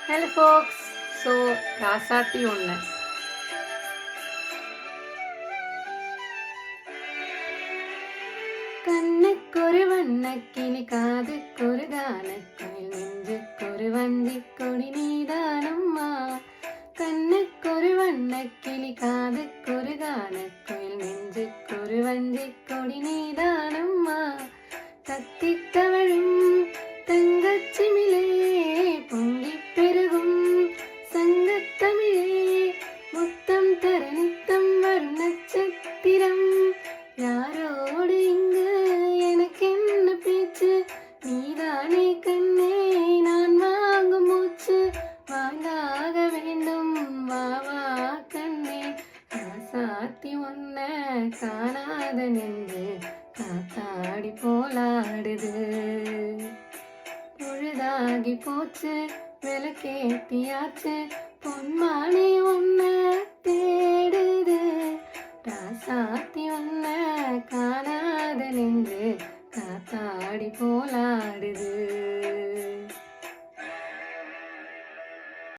Hello folks. So ராசாத்தி ஒன்று கண்ணுக்கொரு வண்ணக்கிளி காதுக்கொரு கானக்குயில் நெஞ்சுக்கொரு வஞ்சிக் கொடி நீதானம்மா. கண்ணுக்கொரு வண்ணக்கிளி காதுக்கொரு கானக்குயில் நெஞ்சுக்கொரு வஞ்சிக் கொடி நீதானம்மா. தத்தித் தவழும் தங்கச்சிமிழே பொங்கிப் பெருகும் சங்கத்தமிழே முத்தம் தர நித்தம் வரும் நட்சத்திரம். யாரோடு இங்கு எனக்கென்ன பேச்சு, நீதானே கண்ணே நான் வாங்கும் மூச்சு. வாங்காக வேண்டும் வா வா கண்ணே, ராசாத்தி ஒன்ன காணாத நெஞ்சு காத்தாடி போலாடுது. பொழுதாகி போச்சு விளக்கேத்தியாச்சு, பொன்மானே ஒன்ன தேடுது. ராசாத்தி ஒன்ன காணாத நெஞ்சு காத்தாடி போலாடுது.